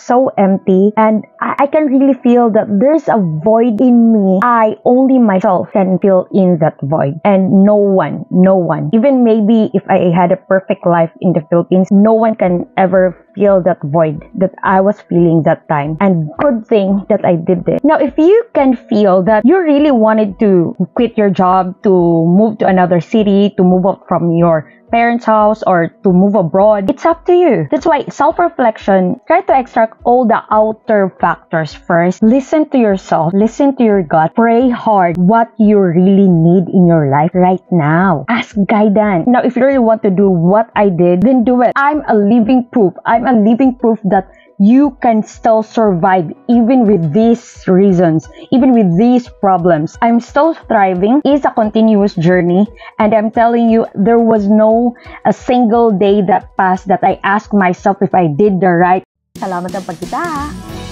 so empty, and I can really feel that there's a void in me. I only myself can fill in that void, and no one, even maybe if I had a perfect life in the Philippines, no one can ever feel that void that I was feeling that time. And good thing that I did it. Now, if you can feel that you really wanted to quit your job, to move to another city, to move out from your parents' house, or to move abroad, it's up to you. That's why self-reflection, try to extract all the outer factors first. Listen to yourself, listen to your gut, pray hard what you really need in your life right now. Ask guidance. Now, if you really want to do what I did, then do it. I'm a living proof. I'm a living proof that you can still survive even with these reasons, even with these problems. I'm still thriving. It's a continuous journey, and I'm telling you, there was no a single day that passed that I asked myself if I did the right. Salamat ang pagkita.